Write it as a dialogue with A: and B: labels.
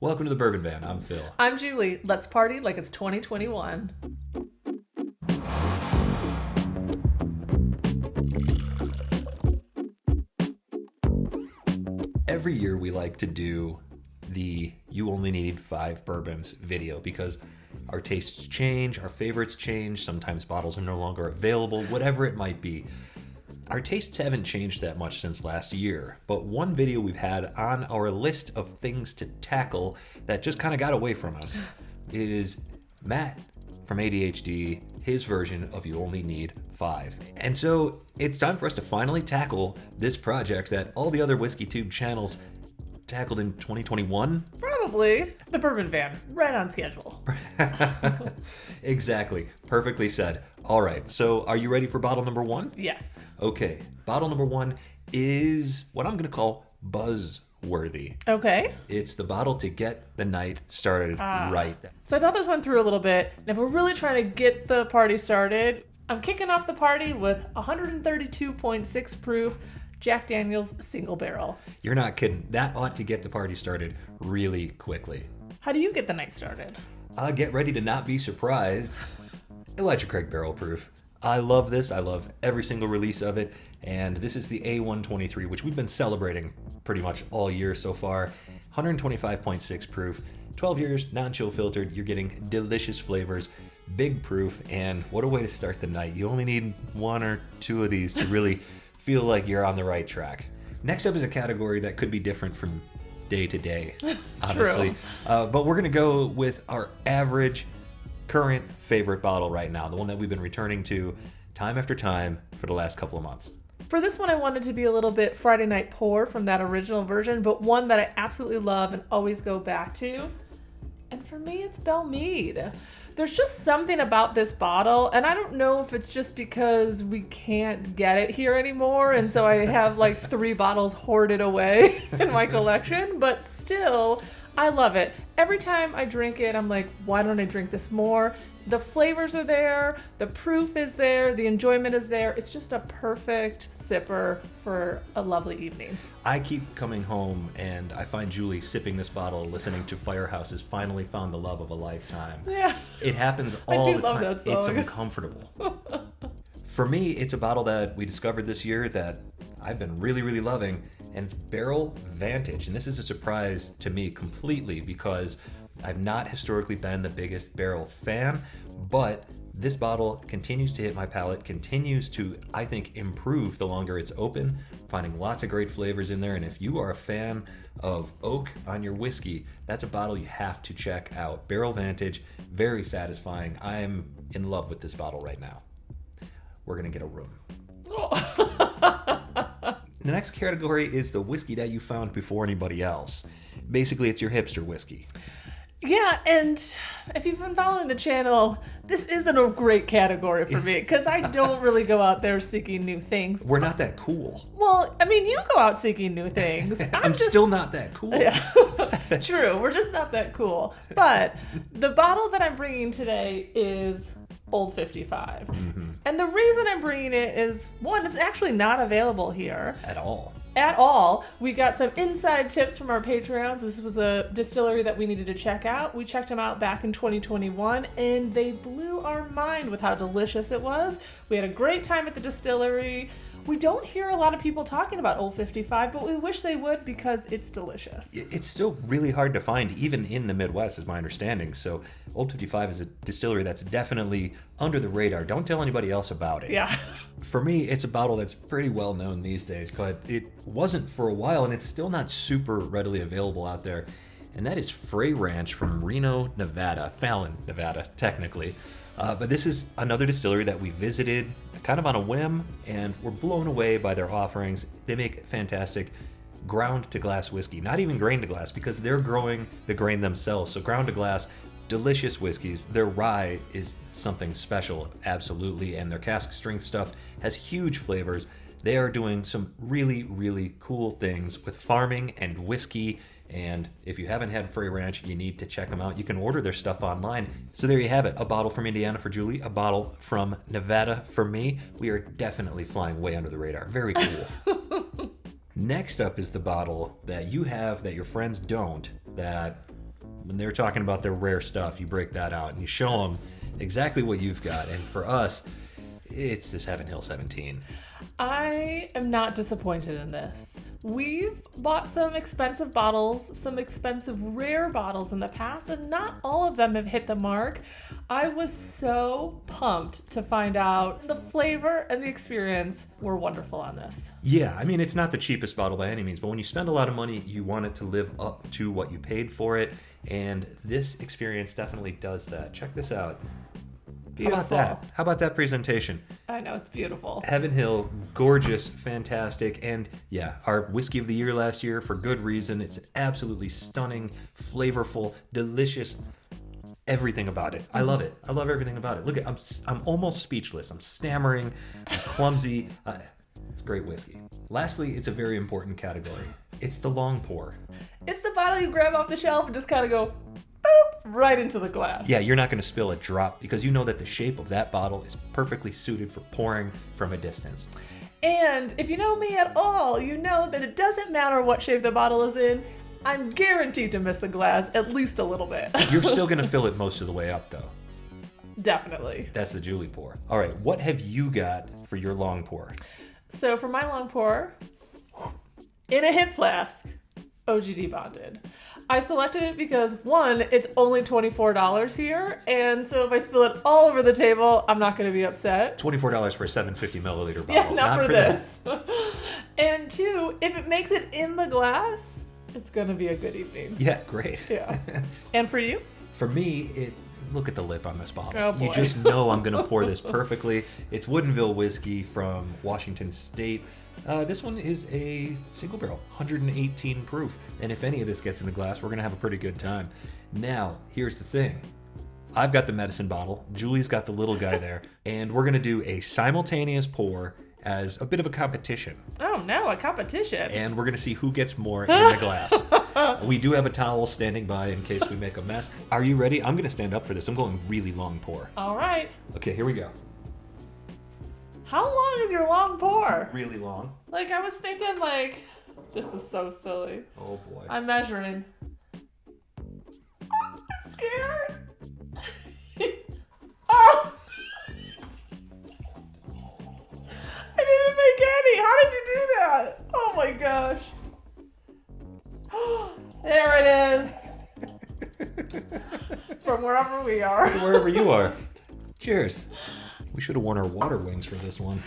A: Welcome to the Bourbon Van. I'm Phil.
B: I'm Julie. Let's party like it's 2021.
A: Every year we like to do the You Only Need 5 Bourbons video because our tastes change, our favorites change, sometimes bottles are no longer available, whatever it might be. Our tastes haven't changed that much since last year, but one video we've had on our list of things to tackle that just kind of got away from us is Matt from ADHD, his version of You Only Need 5. And so it's time for us to finally tackle this project that all the other Whiskey Tube channels tackled in 2021.
B: Probably. The Bourbon Van, right on schedule.
A: Exactly. Perfectly said. All right. So are you ready for bottle number 1?
B: Yes.
A: Okay. Bottle number 1 is what I'm going to call buzzworthy.
B: Okay.
A: It's the bottle to get the night started right.
B: So I thought this went through a little bit. And if we're really trying to get the party started, I'm kicking off the party with 132.6 proof Jack Daniel's single barrel.
A: You're not kidding. That ought to get the party started really quickly.
B: How do you get the night started?
A: Get ready to not be surprised. Elijah Craig Barrel Proof. I love this. I love every single release of it. And this is the A123, which we've been celebrating pretty much all year so far. 125.6 proof, 12 years, non-chill filtered. You're getting delicious flavors, big proof, and what a way to start the night. You only need 1 or 2 of these to really feel like you're on the right track. Next up is a category that could be different from day to day, honestly. But we're going to go with our average current favorite bottle right now, the one that we've been returning to time after time for the last couple of months.
B: For this one, I wanted to be a little bit Friday Night Pour from that original version, but one that I absolutely love and always go back to. And for me, it's Belle Meade. There's just something about this bottle, and I don't know if it's just because we can't get it here anymore, and so I have like 3 bottles hoarded away in my collection, but still, I love it. Every time I drink it, I'm like, why don't I drink this more? The flavors are there, the proof is there, the enjoyment is there. It's just a perfect sipper for a lovely evening.
A: I keep coming home and I find Julie sipping this bottle, listening to Firehouse has finally found the love of a lifetime.
B: Yeah.
A: It happens all the time.
B: I do love that song.
A: It's uncomfortable. For me, it's a bottle that we discovered this year that I've been really, really loving, and it's Barrel Vantage. And this is a surprise to me completely because I've not historically been the biggest barrel fan, but this bottle continues to hit my palate, continues to, I think, improve the longer it's open, finding lots of great flavors in there. And if you are a fan of oak on your whiskey, that's a bottle you have to check out. Barrel Vantage, very satisfying. I'm in love with this bottle right now. We're going to get a room. The next category is the whiskey that you found before anybody else. Basically, it's your hipster whiskey.
B: Yeah, and if you've been following the channel, this isn't a great category for me because I don't really go out there seeking new things.
A: We're not that cool.
B: Well, I mean, you go out seeking new things.
A: I'm still not that cool.
B: Yeah. True, we're just not that cool. But the bottle that I'm bringing today is Old 55. Mm-hmm. And the reason I'm bringing it is, one, it's actually not available here.
A: At all.
B: We got some inside tips from our Patreons. This was a distillery that we needed to check out. We checked them out back in 2021, and they blew our mind with how delicious it was. We had a great time at the distillery. We don't hear a lot of people talking about Old 55, but we wish they would because it's delicious.
A: It's still really hard to find, even in the Midwest, is my understanding. So Old 55 is a distillery that's definitely under the radar. Don't tell anybody else about it.
B: Yeah.
A: For me, it's a bottle that's pretty well known these days, but it wasn't for a while, and it's still not super readily available out there. And that is Fray Ranch from Reno, Nevada. Fallon, Nevada, technically. But this is another distillery that we visited kind of on a whim, and we're blown away by their offerings. They make fantastic ground to glass whiskey, not even grain to glass, because they're growing the grain themselves. So ground to glass, delicious whiskeys. Their rye is something special, absolutely, and their cask strength stuff has huge flavors. They are doing some really, really cool things with farming and whiskey. And if you haven't had Fray Ranch, you need to check them out. You can order their stuff online. So there you have it. A bottle from Indiana for Julie, a bottle from Nevada for me. We are definitely flying way under the radar. Very cool. Next up is the bottle that you have that your friends don't, that when they're talking about their rare stuff, you break that out and you show them exactly what you've got. And for us, it's this Heaven Hill 17.
B: I am not disappointed in this. We've bought some expensive bottles, some expensive rare bottles in the past, and not all of them have hit the mark. I was so pumped to find out the flavor and the experience were wonderful on this.
A: Yeah, I mean, it's not the cheapest bottle by any means, but when you spend a lot of money, you want it to live up to what you paid for it, and this experience definitely does that. Check this out.
B: Beautiful.
A: How about that? How about that presentation?
B: I know, it's beautiful.
A: Heaven Hill, gorgeous, fantastic, and yeah, our whiskey of the year last year for good reason. It's absolutely stunning, flavorful, delicious. Everything about it. I love it. I love everything about it. Look at, I'm almost speechless. I'm stammering, I'm clumsy. It's great whiskey. Lastly, it's a very important category. It's the long pour.
B: It's the bottle you grab off the shelf and just kind of go boop right into the glass.
A: Yeah, you're not going to spill a drop because you know that the shape of that bottle is perfectly suited for pouring from a distance.
B: And if you know me at all, you know that it doesn't matter what shape the bottle is in. I'm guaranteed to miss the glass at least a little bit.
A: You're still going to fill it most of the way up, though.
B: Definitely.
A: That's the Julie pour. All right, what have you got for your long pour?
B: So for my long pour, in a hip flask, OGD bonded. I selected it because, one, it's only $24 here, and so if I spill it all over the table, I'm not going to be upset.
A: $24 for a 750 milliliter bottle.
B: Yeah, not for this. And two, if it makes it in the glass, it's going to be a good evening.
A: Yeah, great.
B: Yeah. And for you?
A: For me, look at the lip on this bottle.
B: Oh, boy.
A: You just know I'm going to pour this perfectly. It's Woodinville whiskey from Washington State. This one is a single barrel, 118 proof. And if any of this gets in the glass, we're going to have a pretty good time. Now, here's the thing. I've got the medicine bottle. Julie's got the little guy there. And we're going to do a simultaneous pour as a bit of a competition.
B: Oh, no, a competition.
A: And we're going to see who gets more in the glass. We do have a towel standing by in case we make a mess. Are you ready? I'm going to stand up for this. I'm going really long pour.
B: All right.
A: Okay, here we go.
B: How long is your long pour?
A: Really long.
B: Like, I was thinking, this is so silly.
A: Oh, boy.
B: I'm measuring. I'm scared. Oh! I didn't make any. How did you do that? Oh, my gosh. There it is. From wherever we are.
A: To wherever you are. Cheers. We should have worn our water wings for this one.